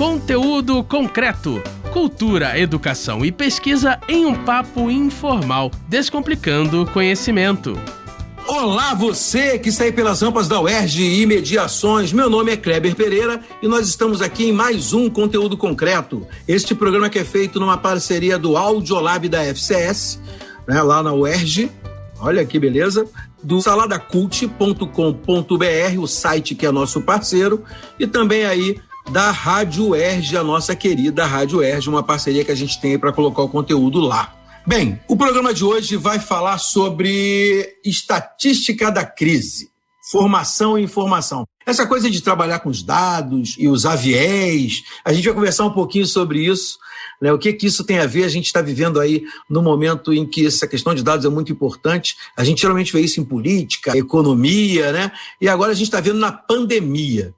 Conteúdo concreto. Cultura, educação e pesquisa em um papo informal, descomplicando o conhecimento. Olá, você que está aí pelas rampas da UERJ e Imediações. Meu nome é Kleber Pereira e nós estamos aqui em mais um Conteúdo Concreto. Este programa que é feito numa parceria do Audiolab da FCS, né, lá na UERJ. Olha que beleza. Do saladacult.com.br, o site que é nosso parceiro, e também aí da Rádio UERJ, a nossa querida Rádio UERJ, uma parceria que a gente tem para colocar o conteúdo lá. Bem, o programa de hoje vai falar sobre estatística da crise, formação e informação. Essa coisa de trabalhar com os dados e usar viés, a gente vai conversar um pouquinho sobre isso, né? O que isso tem a ver? A gente está vivendo aí no momento em que essa questão de dados é muito importante. A gente geralmente vê isso em política, economia, né? E agora a gente está vendo na pandemia.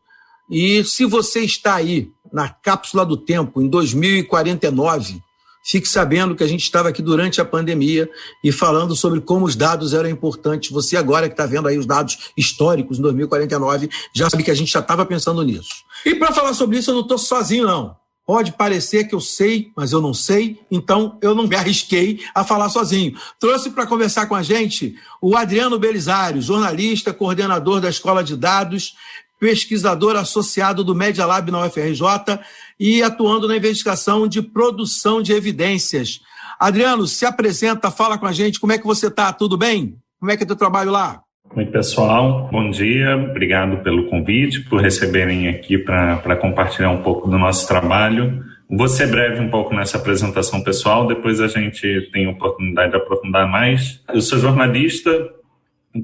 E se você está aí na cápsula do tempo, em 2049, fique sabendo que a gente estava aqui durante a pandemia e falando sobre como os dados eram importantes. Você agora que está vendo aí os dados históricos em 2049, já sabe que a gente já estava pensando nisso. E para falar sobre isso eu não estou sozinho, não. Pode parecer que eu sei, mas eu não sei, então eu não me arrisquei a falar sozinho. Trouxe para conversar com a gente o Adriano Belisário, jornalista, coordenador da Escola de Dados, pesquisador associado do Media Lab na UFRJ e atuando na investigação de produção de evidências. Adriano, se apresenta, fala com a gente, como é que você está? Tudo bem? Como é que é o teu trabalho lá? Oi, pessoal. Bom dia. Obrigado pelo convite, por receberem aqui para compartilhar um pouco do nosso trabalho. Vou ser breve um pouco nessa apresentação pessoal, depois a gente tem a oportunidade de aprofundar mais. Eu sou jornalista,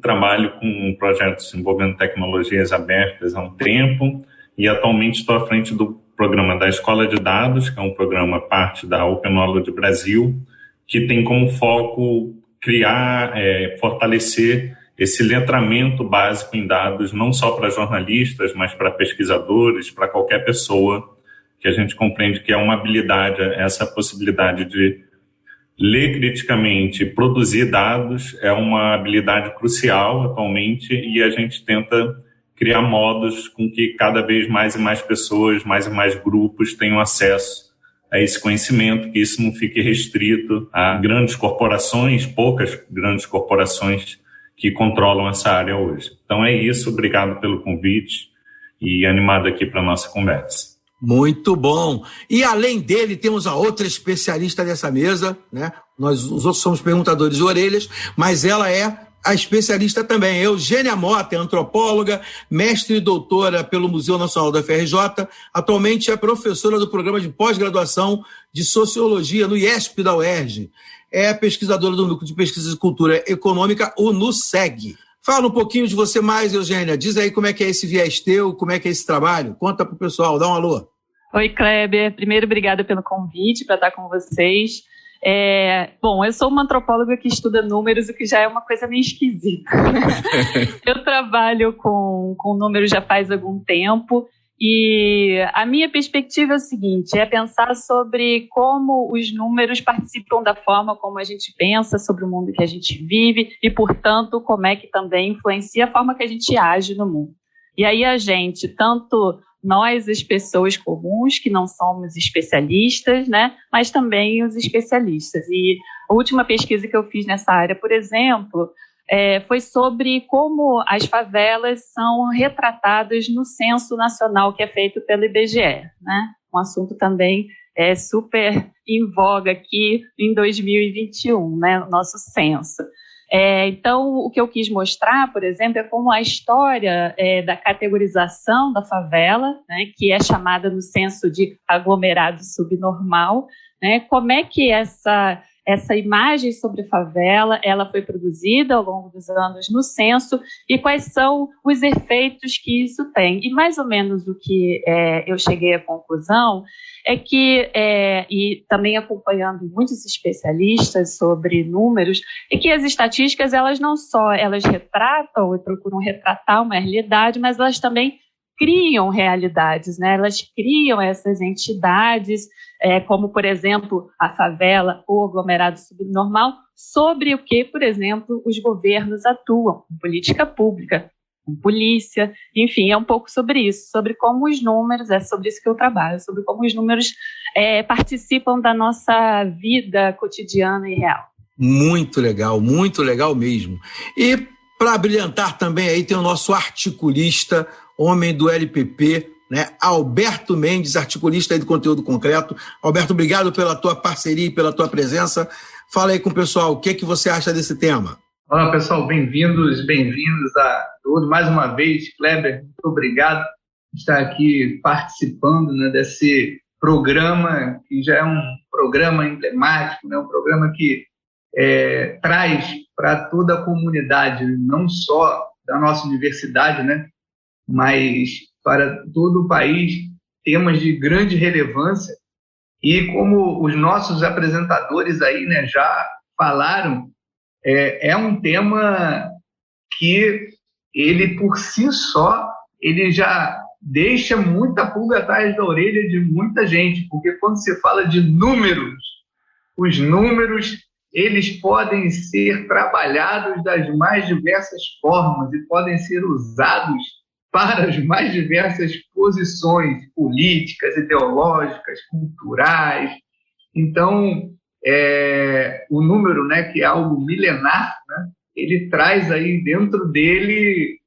trabalho com projetos envolvendo tecnologias abertas há um tempo e atualmente estou à frente do programa da Escola de Dados, que é um programa parte da Open Knowledge Brasil, que tem como foco criar, fortalecer esse letramento básico em dados, não só para jornalistas, mas para pesquisadores, para qualquer pessoa, que a gente compreende que é uma habilidade, essa possibilidade de ler criticamente, produzir dados é uma habilidade crucial atualmente e a gente tenta criar modos com que cada vez mais e mais pessoas, mais e mais grupos tenham acesso a esse conhecimento, que isso não fique restrito a grandes corporações, poucas grandes corporações que controlam essa área hoje. Então é isso, obrigado pelo convite e animado aqui para a nossa conversa. Muito bom. E além dele, temos a outra especialista dessa mesa, né? Nós, os outros somos perguntadores de orelhas, mas ela é a especialista também. Eugênia Mota é antropóloga, mestre e doutora pelo Museu Nacional da UFRJ, atualmente é professora do programa de pós-graduação de Sociologia no IESP da UERJ. É pesquisadora do Núcleo de Pesquisa de Cultura Econômica, o NUSEG. Fala um pouquinho de você mais, Eugênia. Diz aí como é que é esse viés teu, como é que é esse trabalho. Conta pro pessoal, dá um alô. Oi, Kleber. Primeiro, obrigada pelo convite para estar com vocês. Bom, eu sou uma antropóloga que estuda números, o que já é uma coisa meio esquisita. Eu trabalho com números já faz algum tempo e a minha perspectiva é o seguinte, é pensar sobre como os números participam da forma como a gente pensa sobre o mundo que a gente vive e, portanto, como é que também influencia a forma que a gente age no mundo. E aí a gente, tanto nós, as pessoas comuns, que não somos especialistas, né, mas também os especialistas. E a última pesquisa que eu fiz nessa área, por exemplo, foi sobre como as favelas são retratadas no Censo Nacional que é feito pelo IBGE, né? Um assunto também super em voga aqui em 2021, né? O nosso censo. Então, o que eu quis mostrar, por exemplo, é como a história da categorização da favela, né, que é chamada no censo de aglomerado subnormal, né, como é que essa imagem sobre favela ela foi produzida ao longo dos anos no censo e quais são os efeitos que isso tem. E mais ou menos o que eu cheguei à conclusão é que, e também acompanhando muitos especialistas sobre números, é que as estatísticas, elas não só elas retratam e procuram retratar uma realidade, mas elas também criam realidades, né? Elas criam essas entidades, como, por exemplo, a favela ou aglomerado subnormal, sobre o que, por exemplo, os governos atuam, em política pública. com polícia, enfim, é um pouco sobre isso, sobre como os números, é sobre isso que eu trabalho, sobre como os números participam da nossa vida cotidiana e real. Muito legal mesmo. E para brilhantar também aí tem o nosso articulista, homem do LPP, né? Alberto Mendes, articulista aí do Conteúdo Concreto. Alberto, obrigado pela tua parceria e pela tua presença. Fala aí com o pessoal, o que você acha desse tema? Olá, pessoal, bem-vindos a todos. Mais uma vez, Kleber, muito obrigado por estar aqui participando, né, desse programa, que já é um programa emblemático, né, um programa que traz para toda a comunidade, não só da nossa universidade, né, mas para todo o país, temas de grande relevância. E como os nossos apresentadores aí, né, já falaram, é um tema que ele por si só, ele já deixa muita pulga atrás da orelha de muita gente, porque quando se fala de números, os números eles podem ser trabalhados das mais diversas formas e podem ser usados para as mais diversas posições políticas, ideológicas, culturais. Então, o número, né, que é algo milenar, né, ele traz aí dentro dele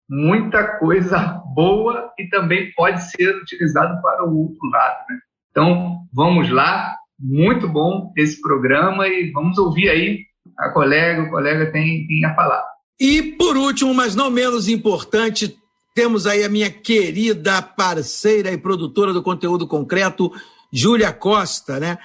muita coisa boa e também pode ser utilizado para o outro lado, né? Então, vamos lá, muito bom esse programa e vamos ouvir aí o colega tem a falar. E por último, mas não menos importante, temos aí a minha querida parceira e produtora do Conteúdo Concreto, Júlia Costa, né?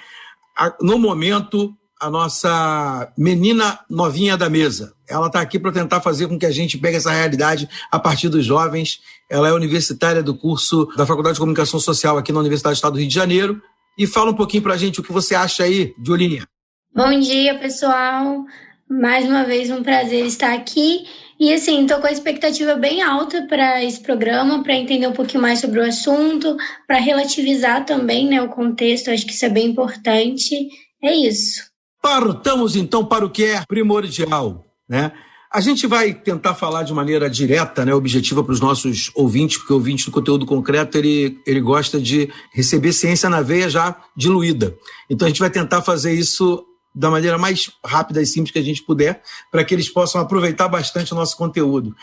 No momento, a nossa menina novinha da mesa. Ela está aqui para tentar fazer com que a gente pegue essa realidade a partir dos jovens. Ela é universitária do curso da Faculdade de Comunicação Social aqui na Universidade do Estado do Rio de Janeiro. E fala um pouquinho para a gente o que você acha aí, Julinha. Bom dia, pessoal. Mais uma vez, um prazer estar aqui. E assim, estou com a expectativa bem alta para esse programa, para entender um pouquinho mais sobre o assunto, para relativizar também, né, o contexto. Acho que isso é bem importante. É isso. Partamos então para o que é primordial, né? A gente vai tentar falar de maneira direta, né, objetiva para os nossos ouvintes, porque o ouvinte do Conteúdo Concreto ele gosta de receber ciência na veia já diluída. Então a gente vai tentar fazer isso da maneira mais rápida e simples que a gente puder, para que eles possam aproveitar bastante o nosso conteúdo.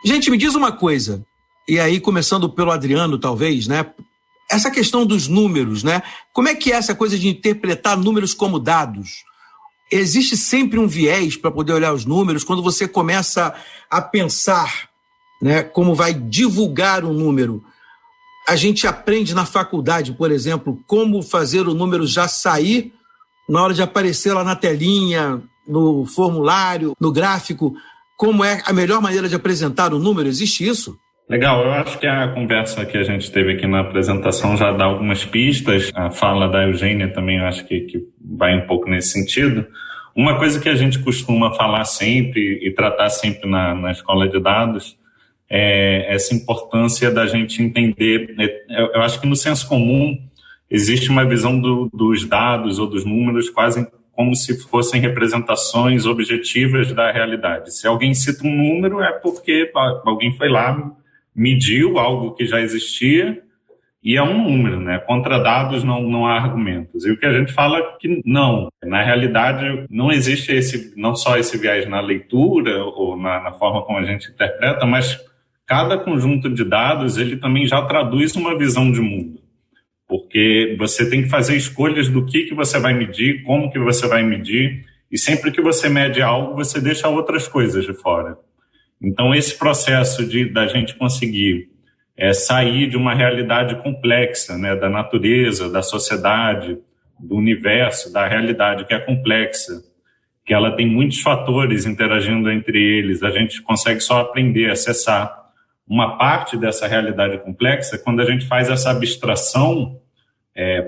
Gente, me diz uma coisa, e aí começando pelo Adriano, talvez, né? Essa questão dos números, né? Como é que é essa coisa de interpretar números como dados? Existe sempre um viés para poder olhar os números quando você começa a pensar, né, como vai divulgar um número. A gente aprende na faculdade, por exemplo, como fazer o número já sair na hora de aparecer lá na telinha, no formulário, no gráfico. Como é a melhor maneira de apresentar o número? Existe isso? Legal, eu acho que a conversa que a gente teve aqui na apresentação já dá algumas pistas. A fala da Eugênia também eu acho que vai um pouco nesse sentido. Uma coisa que a gente costuma falar sempre e tratar sempre na escola de dados é essa importância da gente entender. Eu acho que no senso comum existe uma visão dos dados ou dos números quase como se fossem representações objetivas da realidade. Se alguém cita um número é porque alguém foi lá, mediu algo que já existia e é um número, né? Contra dados não há argumentos. E o que a gente fala é que não. Na realidade, não existe não só esse viés na leitura ou na forma como a gente interpreta, mas cada conjunto de dados ele também já traduz uma visão de mundo. Porque você tem que fazer escolhas do que você vai medir, como que você vai medir, e sempre que você mede algo, você deixa outras coisas de fora. Então, esse processo da gente conseguir sair de uma realidade complexa, né, da natureza, da sociedade, do universo, da realidade que é complexa, que ela tem muitos fatores interagindo entre eles, a gente consegue só aprender a acessar uma parte dessa realidade complexa quando a gente faz essa abstração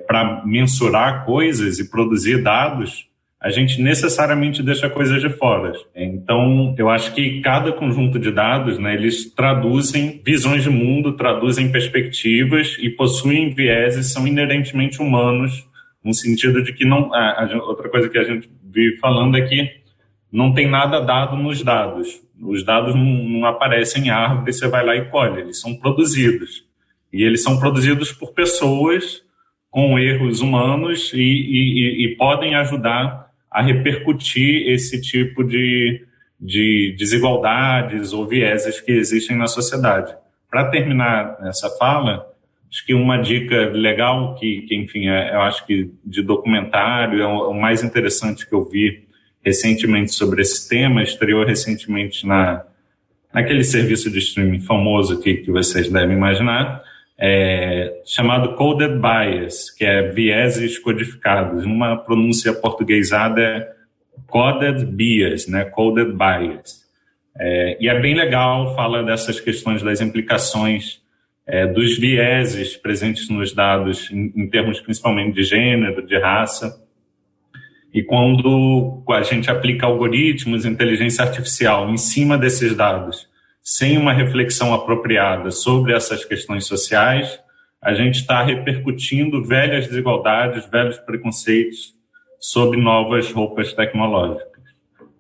para mensurar coisas e produzir dados, a gente necessariamente deixa coisas de fora. Então, eu acho que cada conjunto de dados, né, eles traduzem visões de mundo, traduzem perspectivas e possuem vieses, são inerentemente humanos, no sentido de que não... outra coisa que a gente vive falando é que não tem nada dado nos dados. Os dados não aparecem em árvore, você vai lá e colhe, eles são produzidos. E eles são produzidos por pessoas com erros humanos e podem ajudar a repercutir esse tipo de desigualdades ou vieses que existem na sociedade. Para terminar essa fala, acho que uma dica legal que enfim, eu acho que de documentário é o mais interessante que eu vi recentemente sobre esse tema, estreou recentemente naquele serviço de streaming famoso que vocês devem imaginar, chamado Coded Bias, que é vieses codificados. Numa pronúncia portuguesada é Coded Bias, né? Coded Bias. E é bem legal, fala dessas questões das implicações dos vieses presentes nos dados em termos principalmente de gênero, de raça. E quando a gente aplica algoritmos, inteligência artificial em cima desses dados, sem uma reflexão apropriada sobre essas questões sociais, a gente está repercutindo velhas desigualdades, velhos preconceitos sobre novas roupas tecnológicas.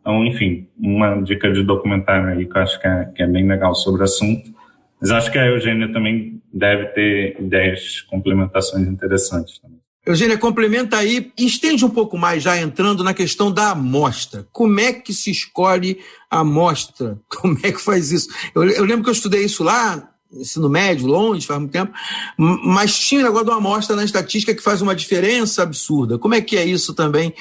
Então, enfim, uma dica de documentário aí que eu acho que é bem legal sobre o assunto. Mas acho que a Eugênia também deve ter ideias, complementações interessantes também. Eugênia, complementa aí, estende um pouco mais já entrando na questão da amostra. Como é que se escolhe a amostra? Como é que faz isso? Eu lembro que eu estudei isso lá, ensino médio, longe, faz muito tempo, mas tinha o negócio de uma amostra na estatística que faz uma diferença absurda. Como é que é isso também?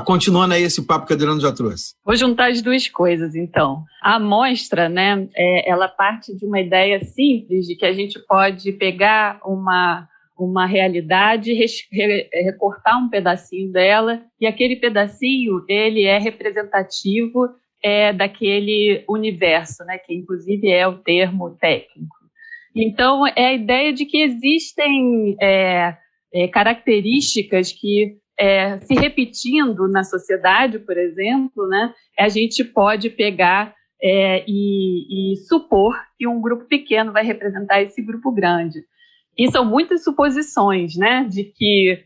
Continuando aí esse papo que a Adriano já trouxe. Vou juntar as duas coisas, então. A amostra, né, ela parte de uma ideia simples de que a gente pode pegar uma realidade, recortar um pedacinho dela, e aquele pedacinho, ele é representativo daquele universo, né, que inclusive é o termo técnico. Então, é a ideia de que existem características que, se repetindo na sociedade, por exemplo, né, a gente pode pegar e supor que um grupo pequeno vai representar esse grupo grande. E são muitas suposições, né, de que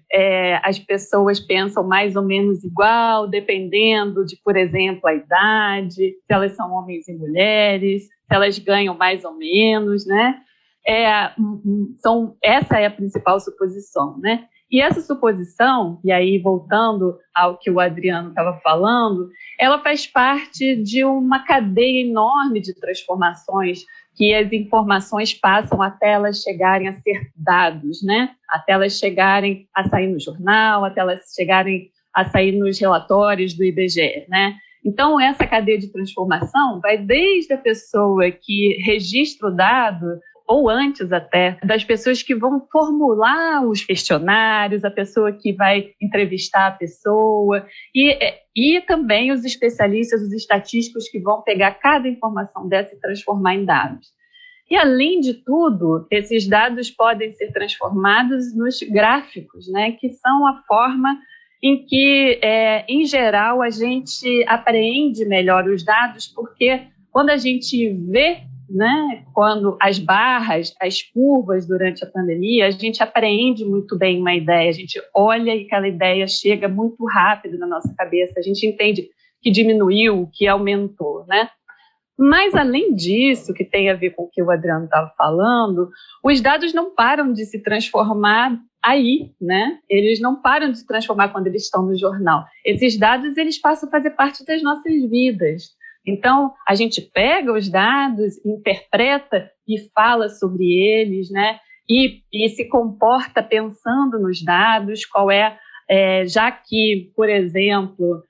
as pessoas pensam mais ou menos igual, dependendo de, por exemplo, a idade, se elas são homens e mulheres, se elas ganham mais ou menos, né? Essa é a principal suposição, né? E essa suposição, e aí voltando ao que o Adriano estava falando, ela faz parte de uma cadeia enorme de transformações que as informações passam até elas chegarem a ser dados, né? Até elas chegarem a sair no jornal, até elas chegarem a sair nos relatórios do IBGE, né? Então, essa cadeia de transformação vai desde a pessoa que registra o dado, ou antes até, das pessoas que vão formular os questionários, a pessoa que vai entrevistar a pessoa, e também os especialistas, os estatísticos que vão pegar cada informação dessa e transformar em dados. E, além de tudo, esses dados podem ser transformados nos gráficos, né, que são a forma em que, em geral, a gente apreende melhor os dados, porque quando a gente vê, né, quando as barras, as curvas durante a pandemia, a gente apreende muito bem uma ideia, a gente olha e aquela ideia chega muito rápido na nossa cabeça, a gente entende que diminuiu, que aumentou, né? Mas, além disso, que tem a ver com o que o Adriano estava falando, os dados não param de se transformar aí, né? Eles não param de se transformar quando eles estão no jornal. Esses dados, eles passam a fazer parte das nossas vidas. Então, a gente pega os dados, interpreta e fala sobre eles, né? E se comporta pensando nos dados, já que, por exemplo,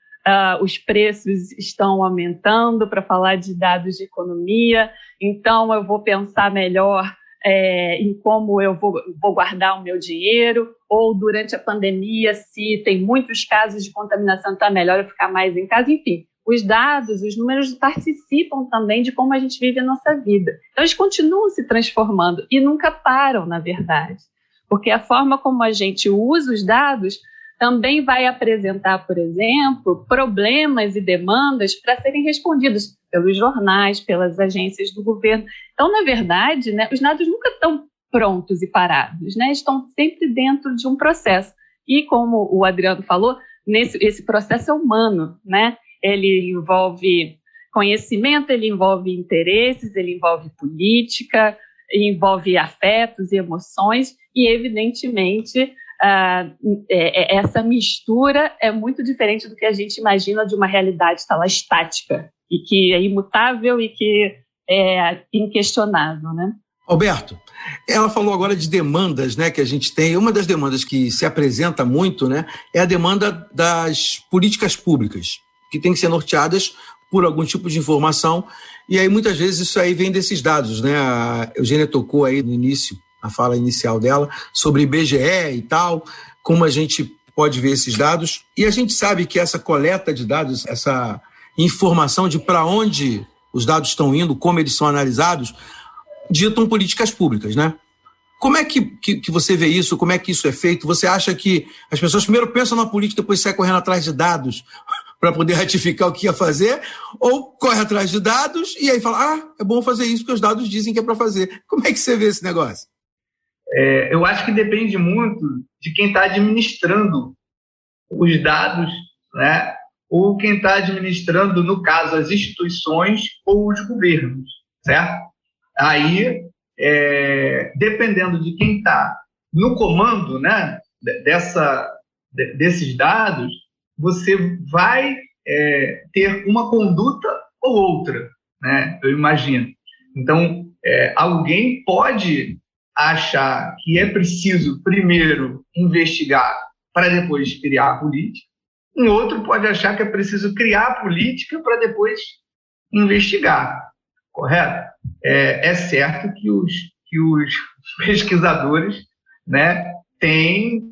os preços estão aumentando, para falar de dados de economia, então eu vou pensar melhor em como eu vou guardar o meu dinheiro, ou durante a pandemia, se tem muitos casos de contaminação, está melhor eu ficar mais em casa, enfim. Os dados, os números participam também de como a gente vive a nossa vida. Então, eles continuam se transformando e nunca param, na verdade. Porque a forma como a gente usa os dados também vai apresentar, por exemplo, problemas e demandas para serem respondidos pelos jornais, pelas agências do governo. Então, na verdade, né, os dados nunca estão prontos e parados, né? Estão sempre dentro de um processo. E, como o Adriano falou, esse processo é humano, né? ele envolve conhecimento, ele envolve interesses, ele envolve política, envolve afetos e emoções, e evidentemente essa mistura é muito diferente do que a gente imagina de uma realidade estática, e que é imutável e que é inquestionável, né? Alberto, ela falou agora de demandas, né, que a gente tem. Uma das demandas que se apresenta muito, né, é a demanda das políticas públicas, que tem que ser norteadas por algum tipo de informação, e aí muitas vezes isso aí vem desses dados, né? A Eugênia tocou aí no início, a fala inicial dela, sobre IBGE e tal, como a gente pode ver esses dados, e a gente sabe que essa coleta de dados, essa informação de para onde os dados estão indo, como eles são analisados, ditam políticas públicas, né? Como é que você vê isso? Como é que isso é feito? Você acha que as pessoas primeiro pensam na política, depois saem correndo atrás de dados para poder ratificar o que ia fazer, ou corre atrás de dados e aí fala, é bom fazer isso porque os dados dizem que é para fazer. Como é que você vê esse negócio? Eu acho que depende muito de quem está administrando os dados, né? Ou quem está administrando, no caso, as instituições ou os governos, certo? Aí, dependendo de quem está no comando, né, desses dados, você vai ter uma conduta ou outra, né, eu imagino. Então, alguém pode achar que é preciso primeiro investigar para depois criar a política, um outro pode achar que é preciso criar a política para depois investigar, correto? É certo que os pesquisadores, né, têm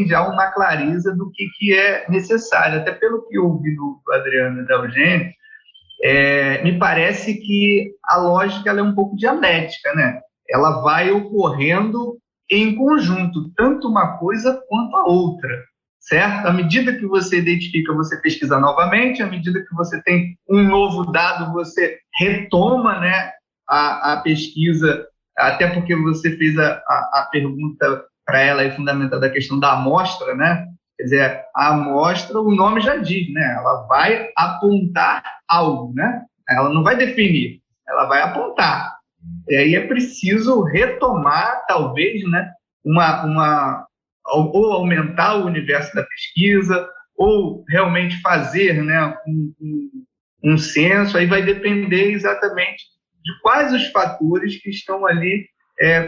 já uma clareza do que é necessário. Até pelo que eu ouvi do Adriano e da Eugênia, me parece que a lógica ela é um pouco dialética, né? Ela vai ocorrendo em conjunto, tanto uma coisa quanto a outra, certo? À medida que você identifica, você pesquisa novamente, à medida que você tem um novo dado, você retoma, né, a pesquisa, até porque você fez a pergunta para ela aí fundamental da questão da amostra, né? Quer dizer, a amostra, o nome já diz, né? Ela vai apontar algo, né? Ela não vai definir, ela vai apontar. E aí é preciso retomar, talvez, né, ou aumentar o universo da pesquisa, ou realmente fazer, né, um censo. Aí vai depender exatamente de quais os fatores que estão ali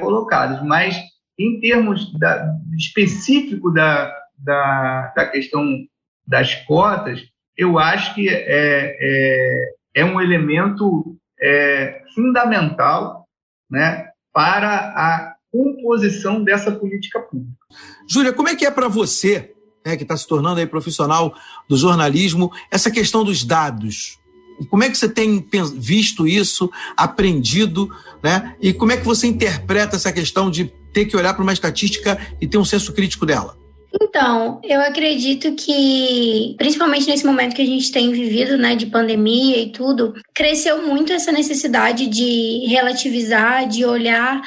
colocados. Mas, em termos específico da questão das cotas, eu acho que é um elemento fundamental, né, para a composição dessa política pública. Júlia, como é que é para você, né, que está se tornando aí profissional do jornalismo, essa questão dos dados? Como é que você tem visto isso, aprendido, né? E como é que você interpreta essa questão de ter que olhar para uma estatística e ter um senso crítico dela? Então, eu acredito que, principalmente nesse momento que a gente tem vivido, né, de pandemia e tudo, cresceu muito essa necessidade de relativizar, de olhar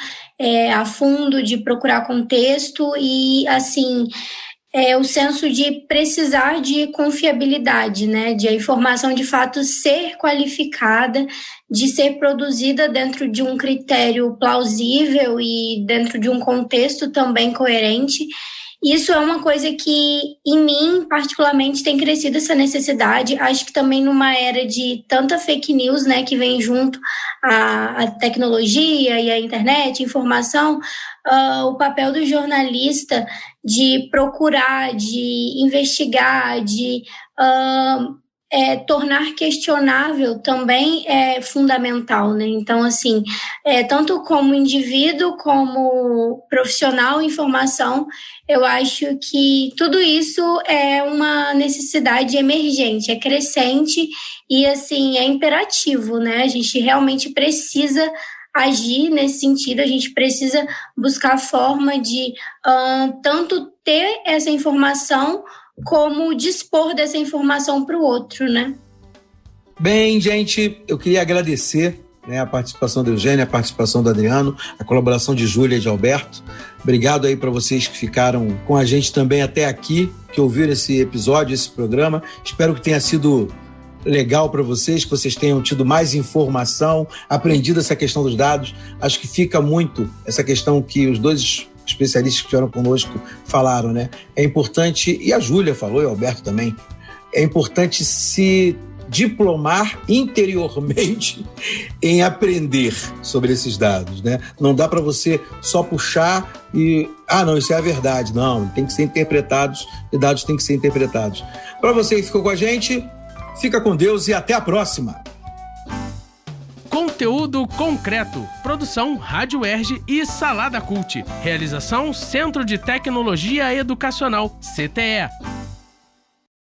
a fundo, de procurar contexto e, assim, o senso de precisar de confiabilidade, né, de a informação de fato ser qualificada, de ser produzida dentro de um critério plausível e dentro de um contexto também coerente. Isso é uma coisa que, em mim, particularmente, tem crescido essa necessidade. Acho que também numa era de tanta fake news, né, que vem junto à tecnologia e à internet, informação, o papel do jornalista de procurar, de investigar, de tornar questionável também é fundamental, né? Então, assim, tanto como indivíduo, como profissional em formação, eu acho que tudo isso é uma necessidade emergente, é crescente e, assim, é imperativo, né? A gente realmente precisa agir nesse sentido, a gente precisa buscar forma de tanto ter essa informação como dispor dessa informação para o outro, né? Bem, gente, eu queria agradecer, né, a participação da Eugênia, a participação do Adriano, a colaboração de Júlia e de Alberto. Obrigado aí para vocês que ficaram com a gente também até aqui, que ouviram esse episódio, esse programa. Espero que tenha sido legal para vocês, que vocês tenham tido mais informação, aprendido essa questão dos dados. Acho que fica muito essa questão que os dois especialistas que estiveram conosco falaram, né? É importante, e a Júlia falou, e o Alberto também, é importante se diplomar interiormente em aprender sobre esses dados, né? Não dá para você só puxar e... não, isso é a verdade. Não, tem que ser interpretados e dados têm que ser interpretados. Para você que ficou com a gente, fica com Deus e até a próxima! Conteúdo concreto. Produção Rádio UERJ e Salada Cult. Realização Centro de Tecnologia Educacional, CTE.